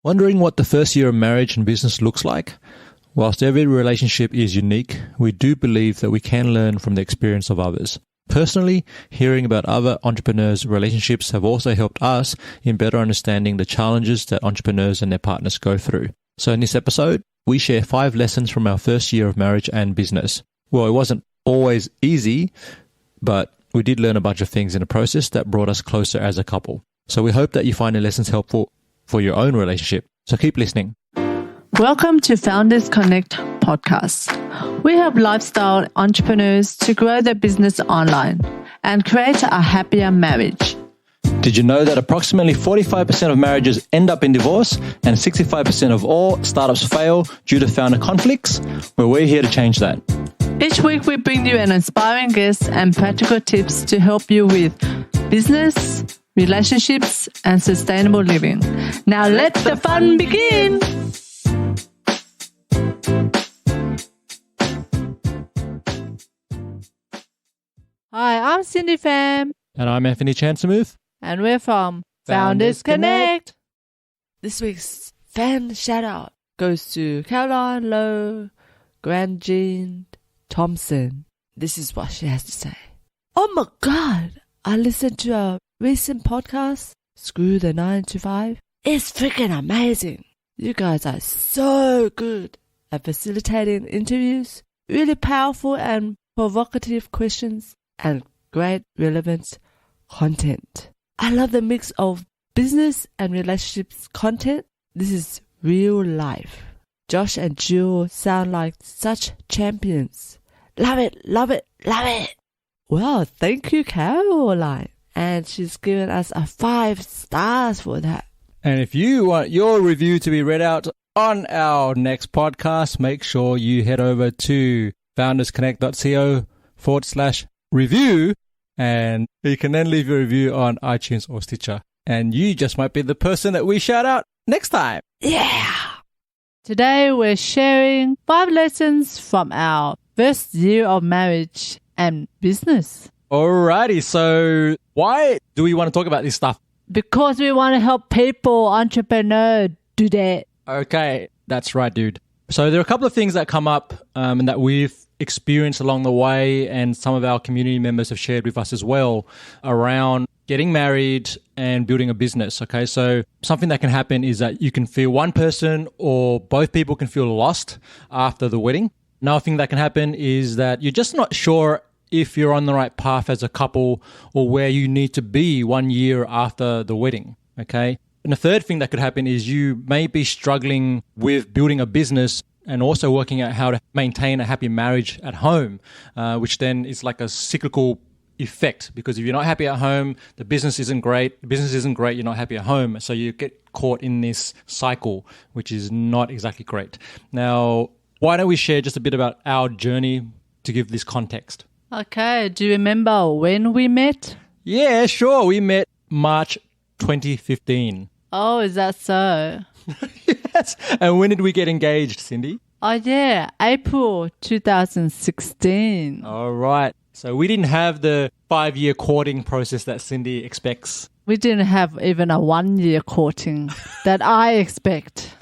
Wondering what the first year of marriage and business looks like? Whilst every relationship is unique, we do believe that we can learn from the experience of others. Personally, hearing about other entrepreneurs' relationships have also helped us in better understanding the challenges that entrepreneurs and their partners go through. So in this episode, we share 5 lessons from our first year of marriage and business. Well, it wasn't always easy, but we did learn a bunch of things in the process that brought us closer as a couple. So we hope that you find the lessons helpful for your own relationship. So keep listening. Welcome to Founders Connect podcast. We help lifestyle entrepreneurs to grow their business online and create a happier marriage. Did you know that approximately 45% of marriages end up in divorce and 65% of all startups fail due to founder conflicts? Well, we're here to change that. Each week we bring you an inspiring guest and practical tips to help you with business, relationships, and sustainable living. Now let the fun begin! Hi, I'm Cindy Pham. And I'm Anthony Chansamuth. And we're from Founders Connect. This week's fan shout out goes to Caroline Lowe Grandjean Thompson. This is what she has to say. Oh my God! I listened to a recent podcast, Screw the 9 to 5. It's freaking amazing. You guys are so good at facilitating interviews, really powerful and provocative questions, and great relevant content. I love the mix of business and relationships content. This is real life. Josh and Jill sound like such champions. Love it, love it, love it. Well, thank you, Caroline. And she's given us a 5 stars for that. And if you want your review to be read out on our next podcast, make sure you head over to foundersconnect.co/review and you can then leave your review on iTunes or Stitcher. And you just might be the person that we shout out next time. Yeah! Today we're sharing 5 lessons from our first year of marriage and business. Alrighty, so why do we want to talk about this stuff? Because we want to help people, entrepreneurs, do that. Okay, that's right, dude. So there are a couple of things that come up and that we've experienced along the way, and some of our community members have shared with us as well around getting married and building a business. Okay, so something that can happen is that you can feel one person or both people can feel lost after the wedding. Another thing that can happen is that you're just not sure if you're on the right path as a couple or where you need to be 1 year after the wedding, okay? And the third thing that could happen is you may be struggling with building a business and also working out how to maintain a happy marriage at home, which then is like a cyclical effect, because if you're not happy at home, the business isn't great. The business isn't great, you're not happy at home. So you get caught in this cycle, which is not exactly great. Now, why don't we share just a bit about our journey to give this context? Okay, do you remember when we met? Yeah, sure. We met March 2015. Oh, is that so? Yes. And when did we get engaged, Cindy? Oh, yeah, April 2016. All right. So we didn't have the 5-year courting process that Cindy expects. We didn't have even a 1-year courting that I expect.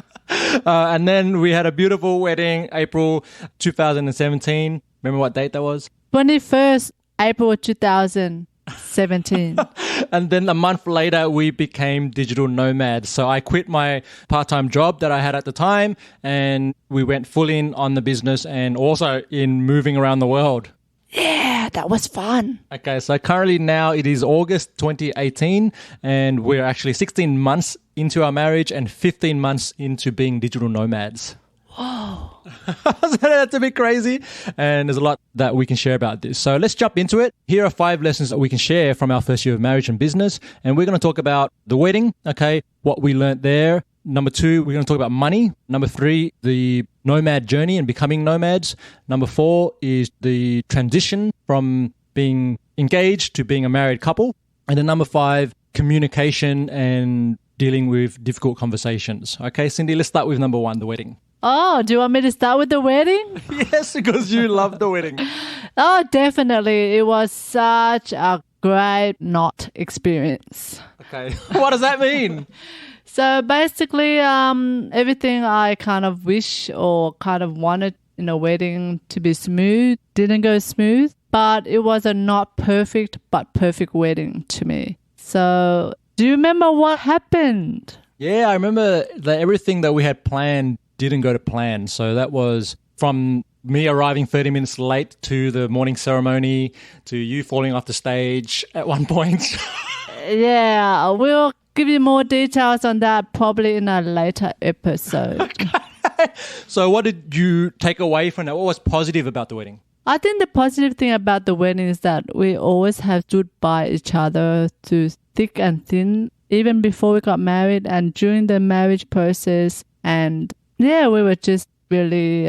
And then we had a beautiful wedding, April 2017. Remember what date that was? 21st April 2017. And then a month later, we became digital nomads. So I quit my part-time job that I had at the time, and we went full in on the business and also in moving around the world. Yeah, that was fun. Okay, so currently now it is August 2018, and we're actually 16 months into our marriage and 15 months into being digital nomads. Whoa. That's a bit crazy. And there's a lot that we can share about this. So let's jump into it. Here are 5 lessons that we can share from our first year of marriage and business. And we're going to talk about the wedding, okay, what we learned there. Number 2, we're going to talk about money. Number 3, the nomad journey and becoming nomads. Number 4 is the transition from being engaged to being a married couple. And then number 5, communication and dealing with difficult conversations. Okay, Cindy, let's start with number 1, the wedding. Oh, do you want me to start with the wedding? Yes, because you love the wedding. Oh, definitely. It was such a great not experience. Okay. What does that mean? So basically, everything I kind of wish or kind of wanted in a wedding to be smooth didn't go smooth, but it was a not perfect but perfect wedding to me. So do you remember what happened? Yeah, I remember that everything that we had planned didn't go to plan. So that was from me arriving 30 minutes late to the morning ceremony to you falling off the stage at one point. Yeah, we'll give you more details on that probably in a later episode. Okay. So what did you take away from that? What was positive about the wedding? I think the positive thing about the wedding is that we always have stood by each other through thick and thin, even before we got married and during the marriage process. And yeah, we were just really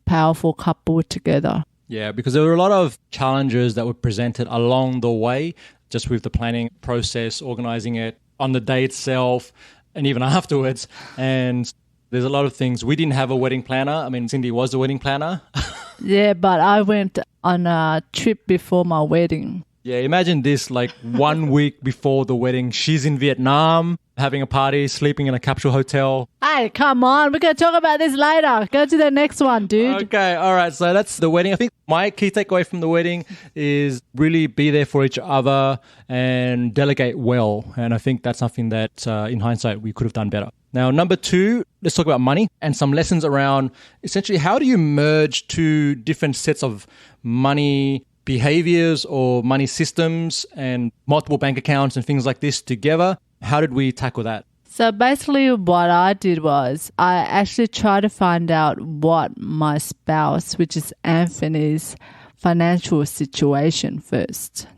powerful couple together. Yeah, because there were a lot of challenges that were presented along the way, just with the planning process, organizing it on the day itself, and even afterwards. And there's a lot of things. We didn't have a wedding planner. I mean, Cindy was the wedding planner. Yeah, but I went on a trip before my wedding. Yeah, imagine this, like 1 week before the wedding, she's in Vietnam, having a party, sleeping in a capsule hotel. Hey, come on. We're going to talk about this later. Go to the next one, dude. Okay, all right. So that's the wedding. I think my key takeaway from the wedding is really be there for each other and delegate well. And I think that's something that, in hindsight, we could have done better. Now, number 2, let's talk about money and some lessons around essentially how do you merge two different sets of money behaviors or money systems and multiple bank accounts and things like this together. How did we tackle that? So basically what I did was I actually tried to find out what my spouse, which is Anthony's, financial situation first,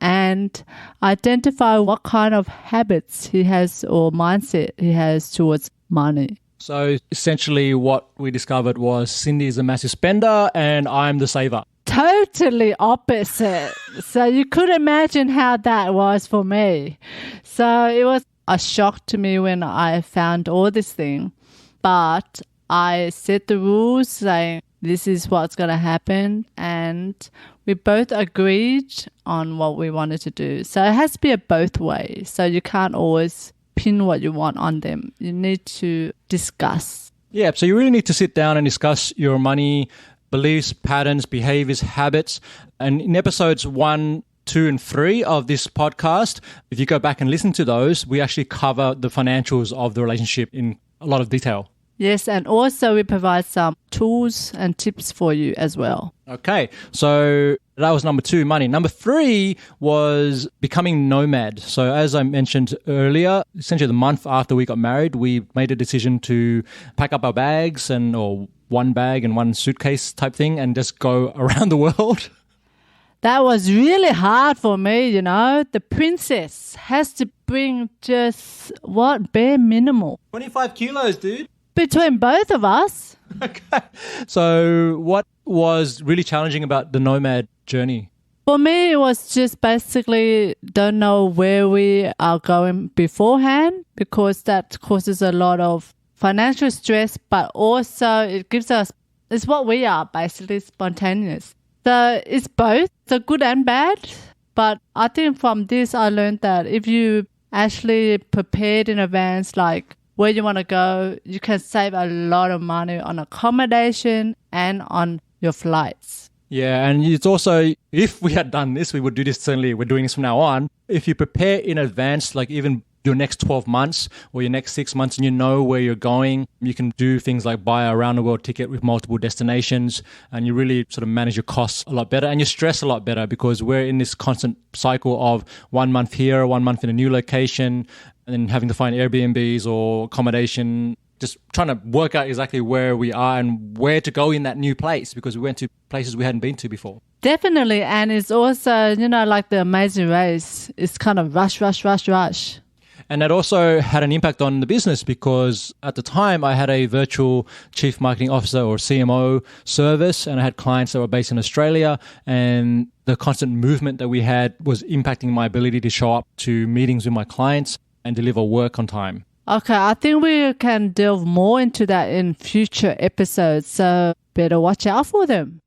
and identify what kind of habits he has or mindset he has towards money. So essentially what we discovered was Cindy is a massive spender and I'm the saver. Totally opposite. So you could imagine how that was for me. So it was a shock to me when I found all this thing. But I set the rules saying this is what's going to happen. And we both agreed on what we wanted to do. So it has to be a both ways. So you can't always pin what you want on them. You need to discuss. Yeah, so you really need to sit down and discuss your money beliefs, patterns, behaviors, habits. And in episodes 1, 2, and 3 of this podcast, if you go back and listen to those, we actually cover the financials of the relationship in a lot of detail. Yes, and also we provide some tools and tips for you as well. Okay, so that was number 2, money. Number 3 was becoming nomad. So as I mentioned earlier, essentially the month after we got married, we made a decision to pack up our bags or one bag and one suitcase type thing and just go around the world. That was really hard for me, The princess has to bring just bare minimal. 25 kilos, dude. Between both of us. Okay. So what was really challenging about the nomad journey? For me, it was just basically don't know where we are going beforehand because that causes a lot of financial stress, but also it gives us, it's what we are, basically spontaneous. So it's both, so good and bad. But I think from this, I learned that if you actually prepared in advance, like where you want to go, you can save a lot of money on accommodation and on your flights. Yeah, and it's also, if we had done this, we would do this certainly, we're doing this from now on. If you prepare in advance, like even your next 12 months or your next 6 months and you know where you're going, you can do things like buy a round the world ticket with multiple destinations and you really sort of manage your costs a lot better and you stress a lot better because we're in this constant cycle of 1 month here, 1 month in a new location and then having to find Airbnbs or accommodation, just trying to work out exactly where we are and where to go in that new place because we went to places we hadn't been to before. Definitely. And it's also, like the Amazing Race, it's kind of rush. And that also had an impact on the business because at the time I had a virtual chief marketing officer or CMO service and I had clients that were based in Australia and the constant movement that we had was impacting my ability to show up to meetings with my clients and deliver work on time. Okay, I think we can delve more into that in future episodes, so better watch out for them.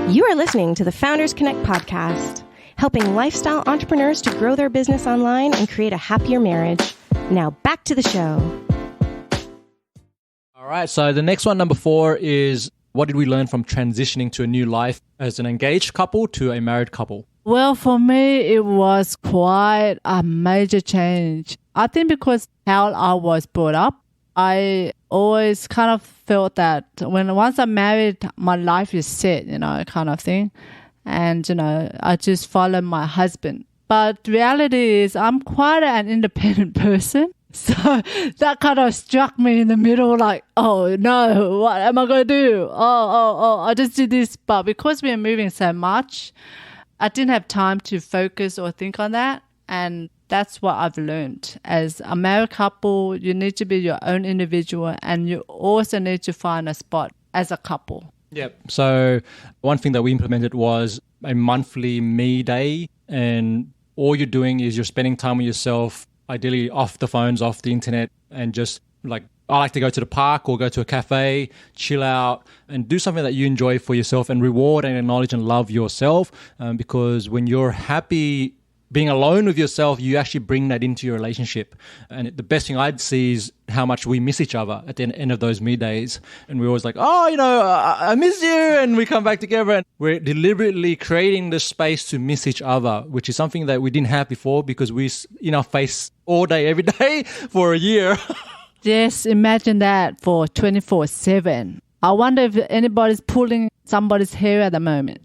You are listening to the Founders Connect podcast, helping lifestyle entrepreneurs to grow their business online and create a happier marriage. Now back to the show. All right, so the next one, number 4, is what did we learn from transitioning to a new life as an engaged couple to a married couple? Well, for me, it was quite a major change. I think because how I was brought up, I always kind of felt that once I'm married, my life is set, kind of thing. And, I just follow my husband. But the reality is I'm quite an independent person. So that kind of struck me in the middle, like, oh no, what am I going to do? Oh, I just did this. But because we are moving so much, I didn't have time to focus or think on that. And that's what I've learned. As a married couple, you need to be your own individual, and you also need to find a spot as a couple. Yep. So one thing that we implemented was a monthly me day, and all you're doing is you're spending time with yourself, ideally off the phones, off the internet, and just like, I like to go to the park or go to a cafe, chill out, and do something that you enjoy for yourself and reward and acknowledge and love yourself. Because when you're happy being alone with yourself, you actually bring that into your relationship. And the best thing I'd see is how much we miss each other at the end of those me days. And we're always like, I miss you. And we come back together, and we're deliberately creating the space to miss each other, which is something that we didn't have before because we in our face all day, every day for a year. Yes, imagine that for 24/7. I wonder if anybody's pulling somebody's hair at the moment.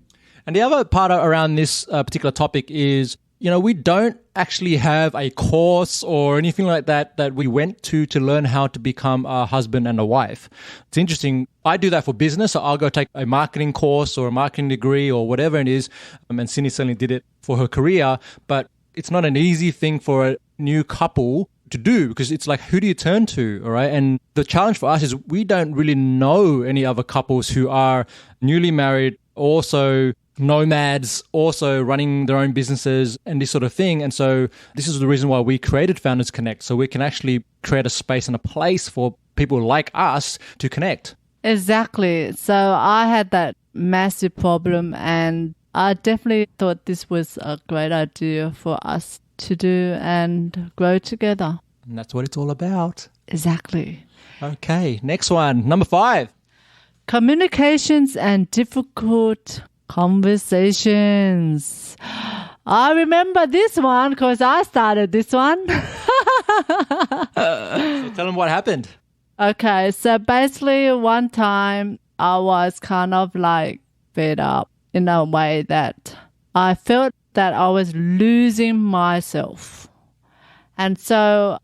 And the other part around this particular topic is, we don't actually have a course or anything like that we went to learn how to become a husband and a wife. It's interesting. I do that for business. So I'll go take a marketing course or a marketing degree or whatever it is. And Cindy certainly did it for her career. But it's not an easy thing for a new couple to do, because it's like, who do you turn to? All right. And the challenge for us is we don't really know any other couples who are newly married, also nomads, also running their own businesses and this sort of thing. And so this is the reason why we created Founders Connect, so we can actually create a space and a place for people like us to connect. Exactly. So I had that massive problem, and I definitely thought this was a great idea for us to do and grow together. And that's what it's all about. Exactly. Okay, next one, number 5. Communications and difficult conversations. I remember this one because I started this one. So tell them what happened. Okay, so basically one time I was kind of like fed up in a way that I felt that I was losing myself. And so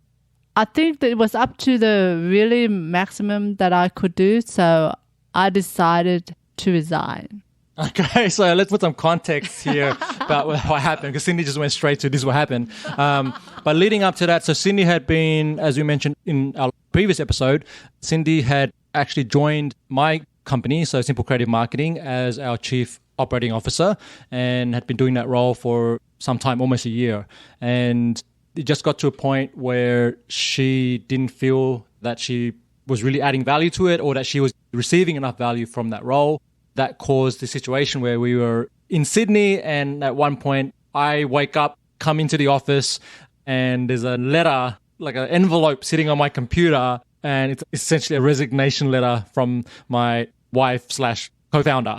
I think that it was up to the really maximum that I could do. So I decided to resign. Okay, so let's put some context here about what happened, because Cindy just went straight to this is what happened. But leading up to that, so Cindy had been, as we mentioned in our previous episode, Cindy had actually joined my company, so Simple Creative Marketing, as our Chief Operating Officer, and had been doing that role for some time, almost a year. And it just got to a point where she didn't feel that she was really adding value to it, or that she was receiving enough value from that role. That caused the situation where we were in Sydney, and at one point I wake up, come into the office, and there's a letter, like an envelope sitting on my computer, and it's essentially a resignation letter from my wife / co-founder.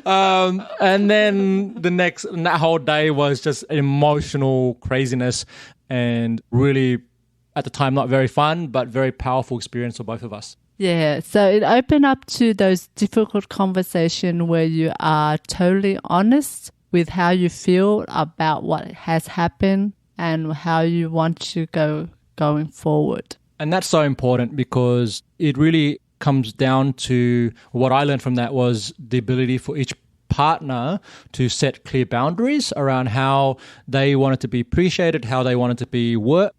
And then that whole day was just emotional craziness, and really at the time not very fun, but very powerful experience for both of us. Yeah, so it opened up to those difficult conversations where you are totally honest with how you feel about what has happened and how you want to go going forward. And that's so important, because it really comes down to what I learned from that was the ability for each partner to set clear boundaries around how they wanted to be appreciated, how they wanted to be work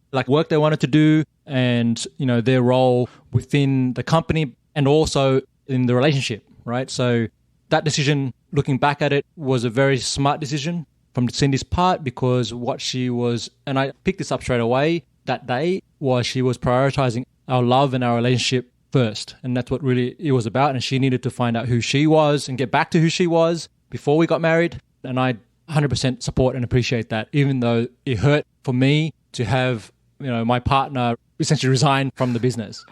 they wanted to do, and their role within the company and also in the relationship, right? So that decision, looking back at it, was a very smart decision from Cindy's part, because what she was, and I picked this up straight away that day, was she was prioritizing our love and our relationship first. And that's what really it was about. And she needed to find out who she was and get back to who she was before we got married. And I 100% support and appreciate that, even though it hurt for me to have my partner essentially resigned from the business.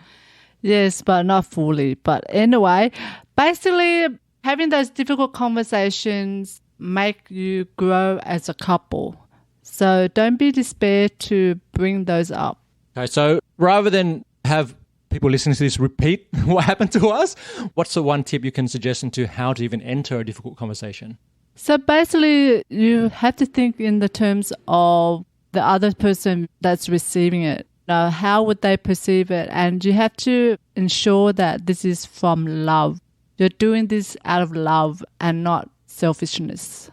Yes, but not fully. But anyway, basically having those difficult conversations make you grow as a couple. So don't be despair to bring those up. Okay, so rather than have people listening to this repeat what happened to us, what's the one tip you can suggest into how to even enter a difficult conversation? So basically, you have to think in the terms of the other person that's receiving it. How would they perceive it? And you have to ensure that this is from love. You're doing this out of love and not selfishness.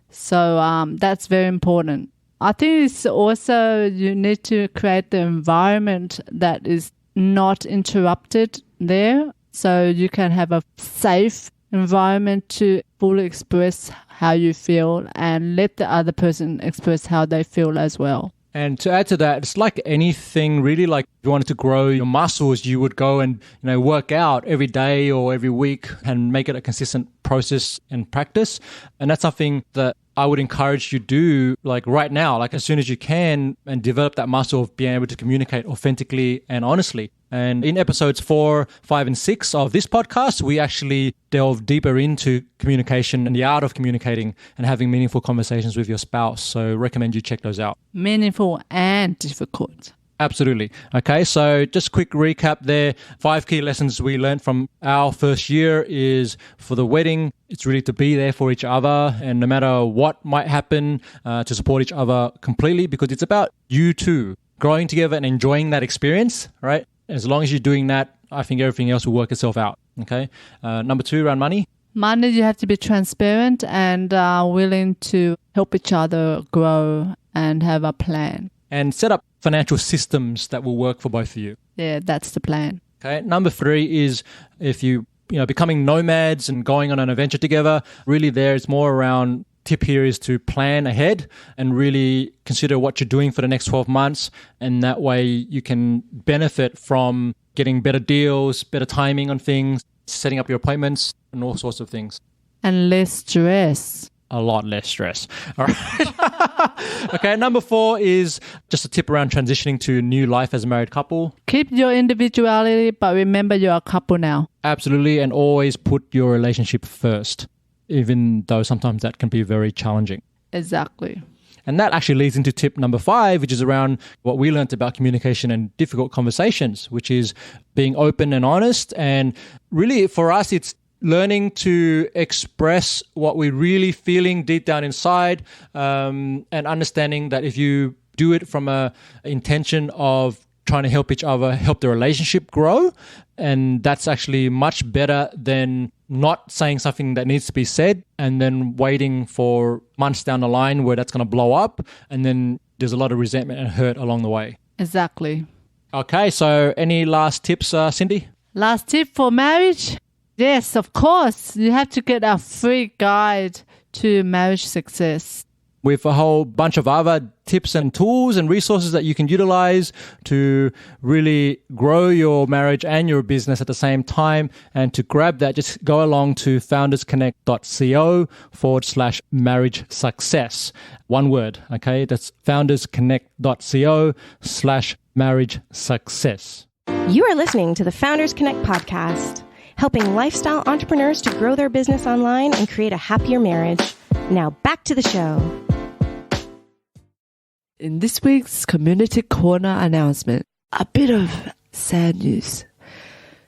So that's very important. I think it's also you need to create the environment that is not interrupted there. So you can have a safe environment to fully express how you feel and let the other person express how they feel as well. And to add to that, it's like anything really, like if you wanted to grow your muscles, you would go and, work out every day or every week and make it a consistent process and practice. And that's something that I would encourage you to do like right now, like as soon as you can, and develop that muscle of being able to communicate authentically and honestly. And in episodes 4, 5, and 6 of this podcast, we actually delve deeper into communication and the art of communicating and having meaningful conversations with your spouse. So recommend you check those out. Meaningful and difficult. Absolutely. Okay, so just quick recap there. 5 key lessons we learned from our first year is for the wedding, it's really to be there for each other, and no matter what might happen, to support each other completely, because it's about you two growing together and enjoying that experience, right? As long as you're doing that, I think everything else will work itself out. Okay. Number 2, around money. Money, you have to be transparent and willing to help each other grow and have a plan. And set up financial systems that will work for both of you. Yeah, that's the plan. Okay. Number 3 is if you becoming nomads and going on an adventure together, really there it's more around, tip here is to plan ahead and really consider what you're doing for the next 12 months. And that way you can benefit from getting better deals, better timing on things, setting up your appointments and all sorts of things. And less stress. A lot less stress. All right. Okay. Number 4 is just a tip around transitioning to new life as a married couple. Keep your individuality, but remember you're a couple now. Absolutely. And always put your relationship first, even though sometimes that can be very challenging. Exactly. And that actually leads into tip number 5, which is around what we learned about communication and difficult conversations, which is being open and honest. And really for us, it's learning to express what we're really feeling deep down inside, and understanding that if you do it from a intention of trying to help each other, help the relationship grow, and that's actually much better than not saying something that needs to be said and then waiting for months down the line where that's going to blow up, and then there's a lot of resentment and hurt along the way. Exactly. Okay, so any last tips, Cindy? Last tip for marriage? Yes, of course. You have to get a free guide to marriage success. With a whole bunch of other tips and tools and resources that you can utilize to really grow your marriage and your business at the same time. And to grab that, just go along to foundersconnect.co/marriage success. One word, okay? That's foundersconnect.co/marriage success. You are listening to the Founders Connect podcast, helping lifestyle entrepreneurs to grow their business online and create a happier marriage. Now back to the show. In this week's Community Corner announcement, a bit of sad news.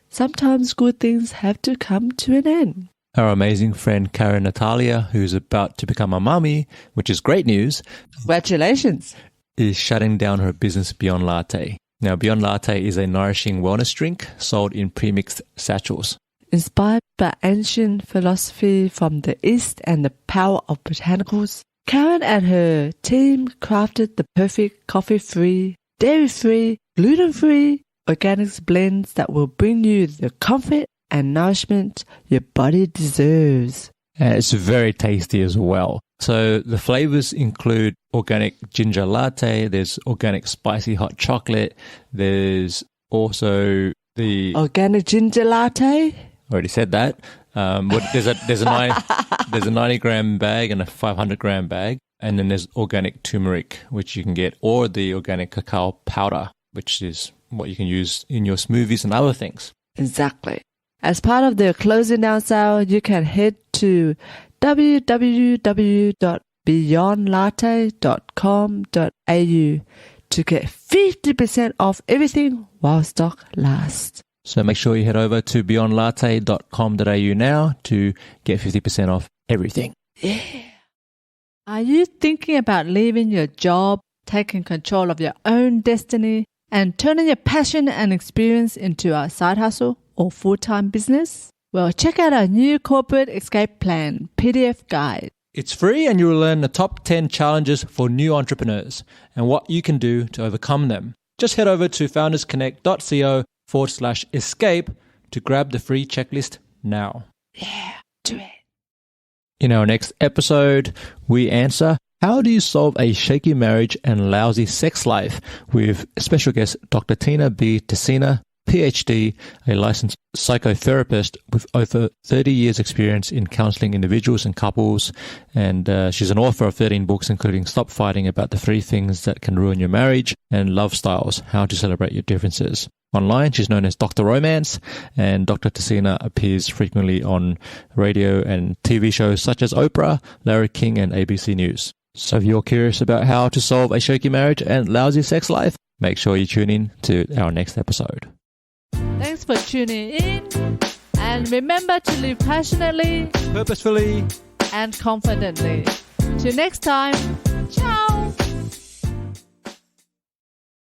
Sometimes good things have to come to an end. Our amazing friend Karen Natalia, who's about to become a mummy, which is great news. Congratulations. Is shutting down her business Beyond Latte. Now, Beyond Latte is a nourishing wellness drink sold in premixed satchels. Inspired by ancient philosophy from the East and the power of botanicals, Karen and her team crafted the perfect coffee-free, dairy-free, gluten-free, organics blends that will bring you the comfort and nourishment your body deserves. And it's very tasty as well. So the flavors include organic ginger latte, there's organic spicy hot chocolate, there's also the... Organic ginger latte? Already said that. There's a 90 gram bag and a 500 gram bag. And then there's organic turmeric, which you can get, or the organic cacao powder, which is what you can use in your smoothies and other things. Exactly. As part of their closing down sale, you can head to www.beyondlatte.com.au to get 50% off everything while stock lasts. So make sure you head over to beyondlatte.com.au now to get 50% off everything. Yeah. Are you thinking about leaving your job, taking control of your own destiny, and turning your passion and experience into a side hustle or full-time business? Well, check out our new Corporate Escape Plan PDF guide. It's free and you will learn the top 10 challenges for new entrepreneurs and what you can do to overcome them. Just head over to foundersconnect.co/escape to grab the free checklist now. Yeah, do it. In our next episode, we answer, how do you solve a shaky marriage and lousy sex life? With special guest Dr. Tina B. Tessina, PhD, a licensed psychotherapist with over 30 years experience in counseling individuals and couples. And she's an author of 13 books, including Stop Fighting About the 3 Things That Can Ruin Your Marriage and Love Styles, How to Celebrate Your Differences. Online, she's known as Dr. Romance, and Dr. Tessina appears frequently on radio and TV shows such as Oprah, Larry King, and ABC News. So if you're curious about how to solve a shaky marriage and lousy sex life, make sure you tune in to our next episode. Thanks for tuning in, and remember to live passionately, purposefully, and confidently. Till next time.